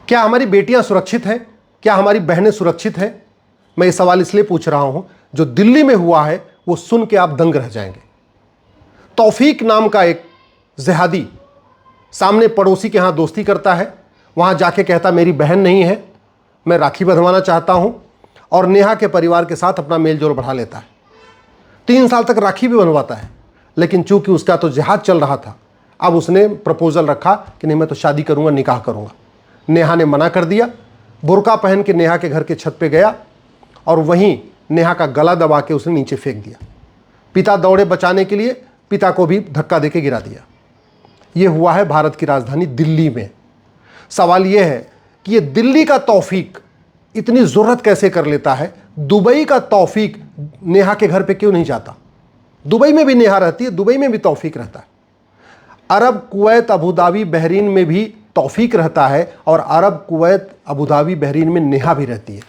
क्या हमारी बेटियां सुरक्षित हैं? क्या हमारी बहनें सुरक्षित हैं? मैं ये सवाल इसलिए पूछ रहा हूं, जो दिल्ली में हुआ है वो सुन के आप दंग रह जाएंगे। तौफीक नाम का एक जिहादी सामने पड़ोसी के यहां दोस्ती करता है, वहां जाके कहता मेरी बहन नहीं है, मैं राखी बंधवाना चाहता हूं, और नेहा के परिवार के साथ अपना मेलजोल बढ़ा लेता है। 3 साल तक राखी भी बनवाता है, लेकिन चूंकि उसका तो जिहाद चल रहा था, अब उसने प्रपोजल रखा कि नहीं मैं तो शादी करूंगा, निकाह करूंगा। नेहा ने मना कर दिया। बुर्का पहन के नेहा के घर के छत पे गया और वहीं नेहा का गला दबा के उसने नीचे फेंक दिया। पिता दौड़े बचाने के लिए, पिता को भी धक्का देके गिरा दिया। यह हुआ है भारत की राजधानी दिल्ली में। सवाल यह है कि ये दिल्ली का तौफीक इतनी जुर्रत कैसे कर लेता है? दुबई का तौफीक नेहा के घर पे क्यों नहीं जाता? दुबई में भी नेहा रहती है, दुबई में भी तौफीक रहता है। अरब, कुवैत, अबू धाबी, बहरीन में भी तौफीक रहता है, और अरब, कुवैत, अबू धाबी, बहरीन में नेहा भी रहती है।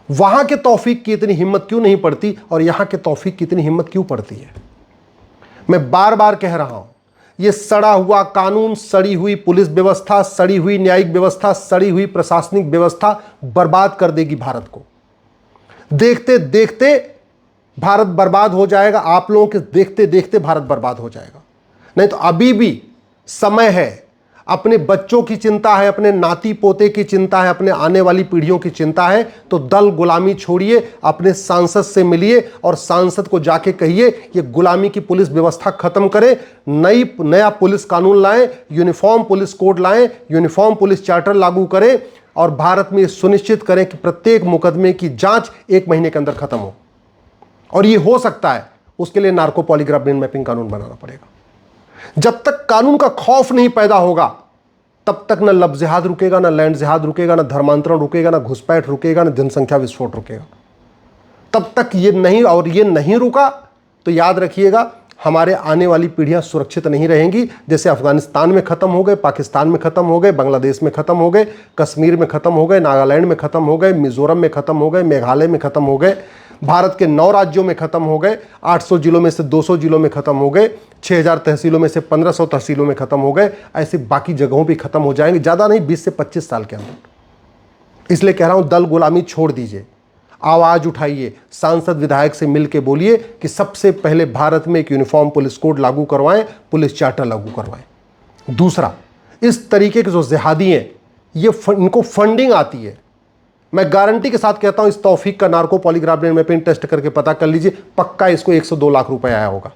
वहां के तौफीक की इतनी हिम्मत क्यों नहीं पड़ती और यहां के तौफीक की इतनी हिम्मत क्यों पड़ती है? मैं बार बार कह रहा हूं, यह सड़ा हुआ कानून, सड़ी हुई पुलिस व्यवस्था, सड़ी हुई न्यायिक व्यवस्था, सड़ी हुई प्रशासनिक व्यवस्था बर्बाद कर देगी भारत को। देखते देखते भारत बर्बाद हो जाएगा। आप लोगों के देखते देखते भारत बर्बाद हो जाएगा। नहीं तो अभी भी समय है। अपने बच्चों की चिंता है, अपने नाती पोते की चिंता है, अपने आने वाली पीढ़ियों की चिंता है, तो दल गुलामी छोड़िए, अपने सांसद से मिलिए और सांसद को जाके कहिए ये गुलामी की पुलिस व्यवस्था खत्म करें, नया पुलिस कानून लाएं, यूनिफॉर्म पुलिस कोड लाएं, यूनिफॉर्म पुलिस चार्टर लागू करें, और भारत में सुनिश्चित करें कि प्रत्येक मुकदमे की जांच 1 महीने के अंदर खत्म हो। और ये हो सकता है, उसके लिए नार्को पॉलीग्राफ ब्रेन मैपिंग कानून बनाना पड़ेगा। जब तक कानून का खौफ नहीं पैदा होगा, तब तक न लब जिहाद रुकेगा, न लैंड जिहाद रुकेगा, न धर्मांतरण रुकेगा, न घुसपैठ रुकेगा, न जनसंख्या विस्फोट रुकेगा। तब तक ये नहीं, और ये नहीं रुका तो याद रखिएगा हमारे आने वाली पीढ़ियां सुरक्षित नहीं रहेंगी। जैसे अफगानिस्तान में खत्म हो गए, पाकिस्तान में खत्म हो गए, बांग्लादेश में खत्म हो गए, कश्मीर में खत्म हो गए, नागालैंड में खत्म हो गए, मिजोरम में खत्म हो गए, मेघालय में खत्म हो गए, भारत के 9 राज्यों में खत्म हो गए, 800 जिलों में से 200 जिलों में खत्म हो गए, 6000 तहसीलों में से 1500 तहसीलों में खत्म हो गए। ऐसे बाकी जगहों भी खत्म हो जाएंगे, ज़्यादा नहीं, 20 से 25 साल के अंदर। इसलिए कह रहा हूं, दल गुलामी छोड़ दीजिए, आवाज उठाइए, सांसद विधायक से मिलकर बोलिए कि सबसे पहले भारत में एक यूनिफॉर्म पुलिस कोड लागू करवाएं, पुलिस चार्टर लागू करवाएं। दूसरा, इस तरीके के जो जिहादी हैं, इनको फंडिंग आती है। मैं गारंटी के साथ कहता हूं, इस तौफीक का narco polygraph brain mapping test करके पता कर लीजिए, पक्का इसको 1 से 2 लाख रुपए आया होगा।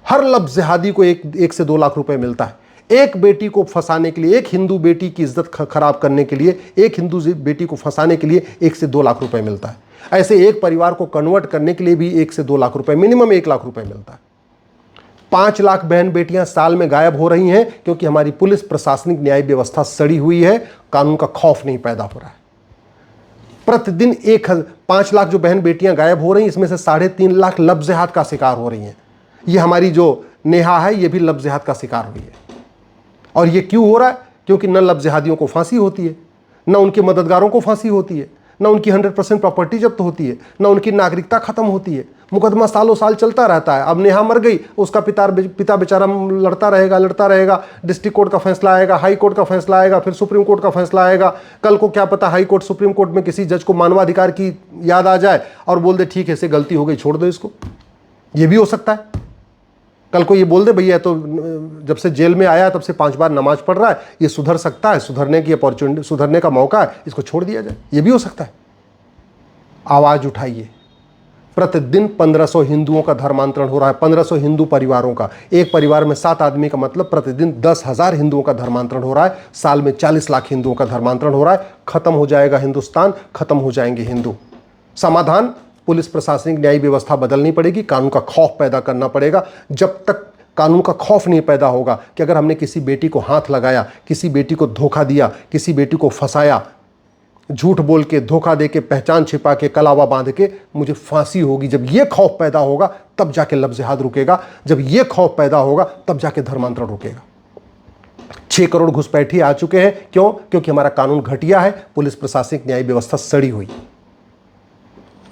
हर लब जिहादी को 1 से 2 लाख रुपए मिलता है। एक बेटी को फंसाने के लिए, एक हिंदू बेटी की इज्जत खराब करने के लिए, एक हिंदू बेटी को फंसाने के लिए 1 से 2 लाख रुपए मिलता है। ऐसे एक परिवार को कन्वर्ट करने के लिए भी 1 से 2 लाख रुपए, मिनिमम 1 लाख रुपए मिलता है। 5 लाख बहन बेटियां साल में गायब हो रही हैं, क्योंकि हमारी पुलिस प्रशासनिक न्याय व्यवस्था सड़ी हुई है, कानून का खौफ नहीं पैदा हो रहा है। प्रतिदिन 5 लाख जो बहन बेटियां गायब हो रही हैं, इसमें से 3.5 लाख लब जिहाद का शिकार हो रही हैं। ये हमारी जो नेहा है, ये भी लब जिहाद का शिकार हुई है। और ये क्यों हो रहा है? क्योंकि न लब जिहादियों को फांसी होती है, न उनके मददगारों को फांसी होती है, न उनकी 100% प्रॉपर्टी जब्त होती है, न उनकी नागरिकता खत्म होती है। मुकदमा सालों साल चलता रहता है। अब नेहा मर गई, उसका पिता बेचारा लड़ता रहेगा। डिस्ट्रिक्ट कोर्ट का फैसला आएगा, हाई कोर्ट का फैसला आएगा, फिर सुप्रीम कोर्ट का फैसला आएगा। कल को क्या पता हाई कोर्ट, सुप्रीम कोर्ट में किसी जज को मानवाधिकार की याद आ जाए और बोल दे ठीक है, इससे गलती हो गई, छोड़ दो इसको। ये भी हो सकता है। कल को ये बोल दे भैया तो जब से जेल में आया तब से 5 बार नमाज पढ़ रहा है, ये सुधर सकता है, सुधरने की अपॉर्चुनिटी, सुधरने का मौका है, इसको छोड़ दिया जाए। ये भी हो सकता है। आवाज उठाइए। प्रतिदिन 1500 हिंदुओं का धर्मांतरण हो रहा है, 1500 हिंदू परिवारों का। एक परिवार में 7 आदमी का मतलब प्रतिदिन 10,000 हिंदुओं का धर्मांतरण हो रहा है। साल में 40 लाख हिंदुओं का धर्मांतरण हो रहा है। खत्म हो जाएगा हिंदुस्तान, खत्म हो जाएंगे हिंदू। समाधान, पुलिस प्रशासनिक न्याय व्यवस्था बदलनी पड़ेगी, कानून का खौफ पैदा करना पड़ेगा। जब तक कानून का खौफ नहीं पैदा होगा कि अगर हमने किसी बेटी को हाथ लगाया, किसी बेटी को धोखा दिया, किसी बेटी को फंसाया, झूठ बोल के, धोखा दे के, पहचान छिपा के, कलावा बांध के, मुझे फांसी होगी। जब ये खौफ पैदा होगा तब जाके लब जिहाद रुकेगा। जब ये खौफ पैदा होगा तब जाके धर्मांतरण रुकेगा। 6 करोड़ घुसपैठी आ चुके हैं। क्यों? क्योंकि हमारा कानून घटिया है, पुलिस प्रशासनिक न्याय व्यवस्था सड़ी हुई।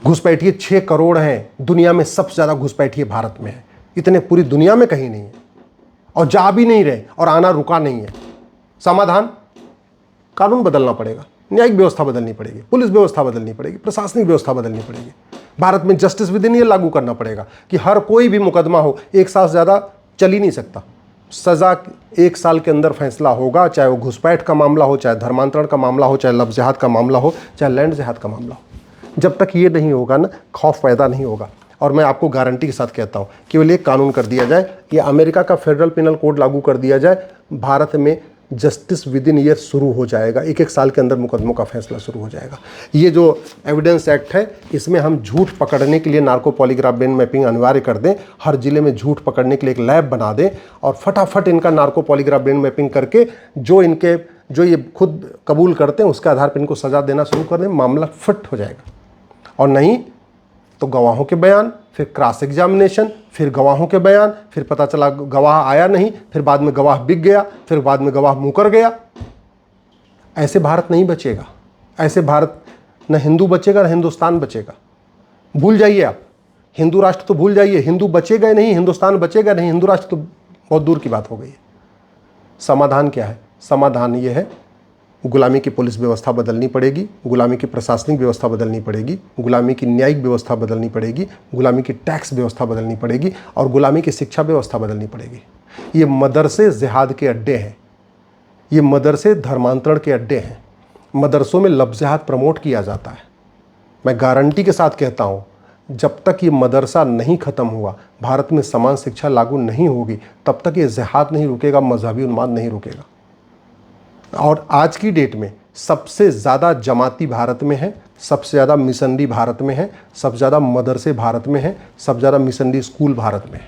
घुसपैठिए 6 करोड़ हैं। दुनिया में सबसे ज्यादा घुसपैठिए भारत में है। इतने पूरी दुनिया में कहीं नहीं है, और जा भी नहीं रहे, और आना रुका नहीं है। समाधान, कानून बदलना पड़ेगा, न्यायिक व्यवस्था बदलनी पड़ेगी, पुलिस व्यवस्था बदलनी पड़ेगी, प्रशासनिक व्यवस्था बदलनी पड़ेगी। भारत में जस्टिस विद इन ये लागू करना पड़ेगा कि हर कोई भी मुकदमा हो 1 साल से ज़्यादा चल ही नहीं सकता। सज़ा 1 साल के अंदर फैसला होगा, चाहे वो घुसपैठ का मामला हो, चाहे धर्मांतरण का मामला हो, चाहे लफ्ज़ जिहाद का मामला हो, चाहे लैंड जिहाद का मामला हो। जब तक ये नहीं होगा ना, खौफ पैदा नहीं होगा। और मैं आपको गारंटी के साथ कहता हूँ, केवल एक कानून कर दिया जाए, ये अमेरिका का फेडरल पिनल कोड लागू कर दिया जाए, भारत में जस्टिस विद इन ईयर शुरू हो जाएगा। 1-1 साल के अंदर मुकदमों का फैसला शुरू हो जाएगा। ये जो एविडेंस एक्ट है, इसमें हम झूठ पकड़ने के लिए नार्को पॉलीग्राफ ब्रेन मैपिंग अनिवार्य कर दें, हर जिले में झूठ पकड़ने के लिए एक लैब बना दें और फटाफट इनका नार्को पॉलीग्राफ ब्रेन मैपिंग करके जो ये खुद कबूल करते हैं उसके आधार पर इनको सज़ा देना शुरू कर दें, मामला फिट हो जाएगा। और नहीं तो गवाहों के बयान, फिर क्रॉस एग्जामिनेशन, फिर गवाहों के बयान, फिर पता चला गवाह आया नहीं, फिर बाद में गवाह बिक गया, फिर बाद में गवाह मुकर गया। ऐसे भारत नहीं बचेगा। ऐसे भारत न हिंदू बचेगा न हिंदुस्तान बचेगा। भूल जाइए आप, हिंदू राष्ट्र तो भूल जाइए, हिंदू बचेगा नहीं, हिंदुस्तान बचेगा नहीं, हिंदू राष्ट्र तो बहुत दूर की बात हो गई है। समाधान क्या है? समाधान ये है, गुलामी की पुलिस व्यवस्था बदलनी पड़ेगी, गुलामी की प्रशासनिक व्यवस्था बदलनी पड़ेगी, गुलामी की न्यायिक व्यवस्था बदलनी पड़ेगी, गुलामी की टैक्स व्यवस्था बदलनी पड़ेगी और गुलामी की शिक्षा व्यवस्था बदलनी पड़ेगी। ये मदरसे जिहाद के अड्डे हैं, ये मदरसे धर्मांतरण के अड्डे हैं। मदरसों में लफ्ज़ जिहाद प्रमोट किया जाता है। मैं गारंटी के साथ कहता हूँ, जब तक ये मदरसा नहीं ख़त्म हुआ, भारत में समान शिक्षा लागू नहीं होगी, तब तक ये जिहाद नहीं रुकेगा, मजहबी उन्माद नहीं रुकेगा। और आज की डेट में सबसे ज़्यादा जमाती भारत में है, सबसे ज़्यादा मिशनरी भारत में है, सबसे ज़्यादा मदरसे भारत में है, सबसे ज़्यादा मिशनरी स्कूल भारत में है,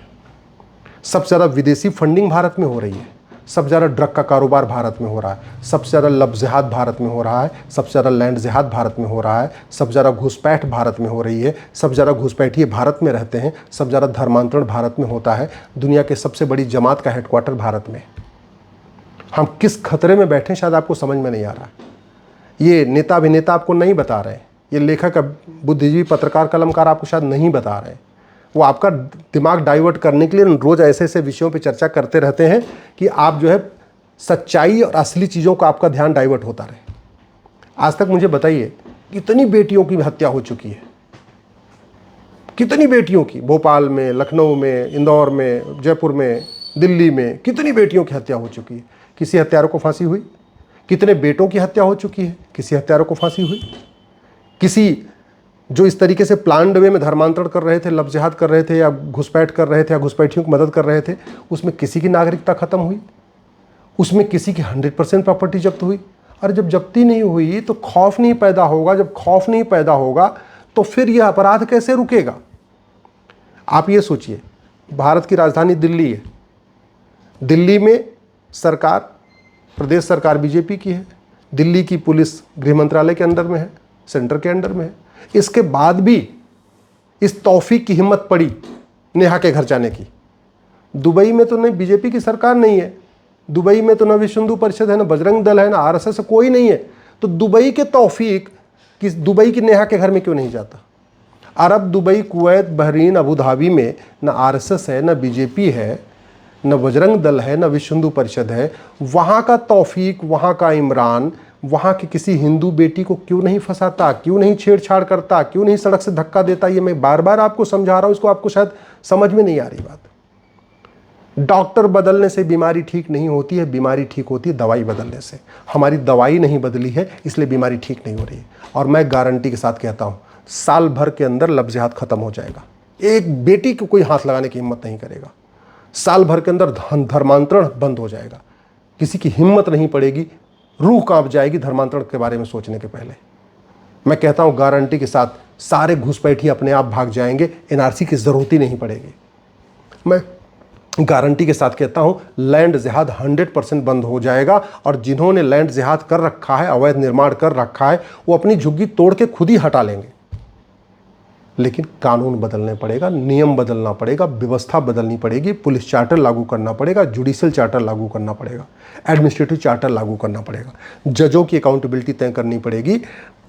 सबसे ज़्यादा विदेशी फंडिंग भारत में हो रही है, सबसे ज़्यादा ड्रग का कारोबार भारत में हो रहा है, सबसे ज़्यादा लफ्ज़ जिहाद भारत में हो रहा है, सबसे ज़्यादा लैंड जिहाद भारत में हो रहा है, सबसे ज़्यादा घुसपैठ भारत में हो रही है, सबसे ज़्यादा घुसपैठिए भारत में रहते हैं, सबसे ज़्यादा धर्मांतरण भारत में होता है। दुनिया के सबसे बड़ी जमात का हेडक्वार्टर भारत में। हम किस खतरे में बैठे शायद आपको समझ में नहीं आ रहा। ये नेता अभिनेता आपको नहीं बता रहे, ये लेखक बुद्धिजीवी पत्रकार कलमकार आपको शायद नहीं बता रहे। वो आपका दिमाग डाइवर्ट करने के लिए रोज़ ऐसे ऐसे विषयों पे चर्चा करते रहते हैं कि आप जो है सच्चाई और असली चीज़ों का आपका ध्यान डाइवर्ट होता रहे। आज तक मुझे बताइए, कितनी बेटियों की हत्या हो चुकी है? कितनी बेटियों की? भोपाल में, लखनऊ में, इंदौर में, जयपुर में, दिल्ली में कितनी बेटियों की हत्या हो चुकी है? किसी हत्यारों को फांसी हुई? कितने बेटों की हत्या हो चुकी है? किसी हत्यारों को फांसी हुई? किसी जो इस तरीके से प्लान्ड वे में धर्मांतरण कर रहे थे, लफ्ज़ जिहाद कर रहे थे या घुसपैठ कर रहे थे या घुसपैठियों की मदद कर रहे थे, उसमें किसी की नागरिकता खत्म हुई? उसमें किसी की 100% प्रॉपर्टी जब्त हुई? और जब जब्ती नहीं हुई तो खौफ नहीं पैदा होगा। जब खौफ नहीं पैदा होगा तो फिर यह अपराध कैसे रुकेगा? आप ये सोचिए, भारत की राजधानी दिल्ली है, दिल्ली में सरकार, प्रदेश सरकार बीजेपी की है, दिल्ली की पुलिस गृह मंत्रालय के अंडर में है, सेंटर के अंडर में है। इसके बाद भी इस तौफीक की हिम्मत पड़ी नेहा के घर जाने की। दुबई में तो नहीं बीजेपी की सरकार नहीं है, दुबई में तो न विश्व हिंदू परिषद है, न बजरंग दल है, न आरएसएस, कोई नहीं है। तो दुबई के तौफीक कि दुबई की नेहा के घर में क्यों नहीं जाता? Arab, Dubai, Kuwait, Bahrain, Abu Dhabi न आरएसएस है, न बीजेपी है, न बजरंग दल है, न विश्व हिंदू परिषद है। वहाँ का तौफीक, वहाँ का इमरान वहाँ की किसी हिंदू बेटी को क्यों नहीं फंसाता, क्यों नहीं छेड़छाड़ करता, क्यों नहीं सड़क से धक्का देता? ये मैं बार बार आपको समझा रहा हूँ, इसको आपको शायद समझ में नहीं आ रही बात। डॉक्टर बदलने से बीमारी ठीक नहीं होती है, बीमारी ठीक होती है दवाई बदलने से। हमारी दवाई नहीं बदली है, इसलिए बीमारी ठीक नहीं हो रही है। और मैं गारंटी के साथ कहता हूँ, साल भर के अंदर लफ्ज़ जिहाद खत्म हो जाएगा। एक बेटी को कोई हाथ लगाने की हिम्मत नहीं करेगा। साल भर के अंदर धर्मांतरण बंद हो जाएगा। किसी की हिम्मत नहीं पड़ेगी, रूह कांप जाएगी धर्मांतरण के बारे में सोचने के पहले। मैं कहता हूं गारंटी के साथ, सारे घुसपैठी अपने आप भाग जाएंगे, एनआरसी की ज़रूरत ही नहीं पड़ेगी। मैं गारंटी के साथ कहता हूं, लैंड जिहाद 100% बंद हो जाएगा। और जिन्होंने लैंड जिहाद कर रखा है, अवैध निर्माण कर रखा है, वो अपनी झुग्गी तोड़ के खुद ही हटा लेंगे। लेकिन कानून बदलने पड़ेगा, नियम बदलना पड़ेगा, व्यवस्था बदलनी पड़ेगी, पुलिस चार्टर लागू करना पड़ेगा, जुडिशियल चार्टर लागू करना पड़ेगा, एडमिनिस्ट्रेटिव चार्टर लागू करना पड़ेगा, जजों की अकाउंटेबिलिटी तय करनी पड़ेगी,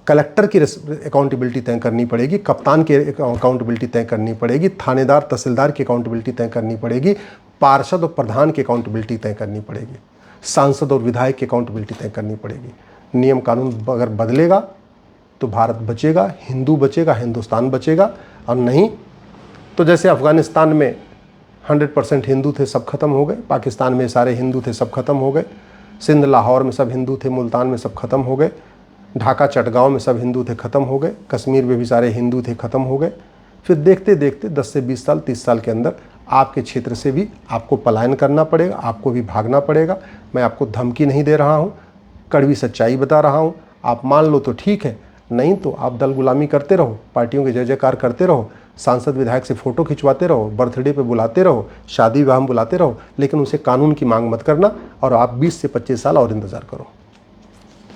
कलेक्टर की अकाउंटेबिलिटी तय करनी पड़ेगी, कप्तान की अकाउंटेबिलिटी तय करनी पड़ेगी, थानेदार तहसीलदार की अकाउंटेबिलिटी तय करनी पड़ेगी, पार्षद और प्रधान की अकाउंटेबिलिटी तय करनी पड़ेगी, सांसद और विधायक की अकाउंटेबिलिटी तय करनी पड़ेगी। नियम कानून अगर बदलेगा तो भारत बचेगा, हिंदू बचेगा, हिंदुस्तान बचेगा। और नहीं तो जैसे अफ़गानिस्तान में 100% हिंदू थे, सब खत्म हो गए। पाकिस्तान में सारे हिंदू थे, सब खत्म हो गए। सिंध लाहौर में सब हिंदू थे, मुल्तान में सब खत्म हो गए। ढाका चटगांव में सब हिंदू थे, खत्म हो गए। कश्मीर में भी सारे हिंदू थे, खत्म हो गए। फिर देखते देखते 10 से 20 साल 30 साल के अंदर आपके क्षेत्र से भी आपको पलायन करना पड़ेगा, आपको भी भागना पड़ेगा। मैं आपको धमकी नहीं दे रहा हूँ, कड़वी सच्चाई बता रहा हूँ। आप मान लो तो ठीक है, नहीं तो आप दल गुलामी करते रहो, पार्टियों के जय जयकार करते रहो, सांसद विधायक से फ़ोटो खिंचवाते रहो, बर्थडे पे बुलाते रहो, शादी विवाह में बुलाते रहो, लेकिन उसे कानून की मांग मत करना। और आप 20 से 25 साल और इंतज़ार करो।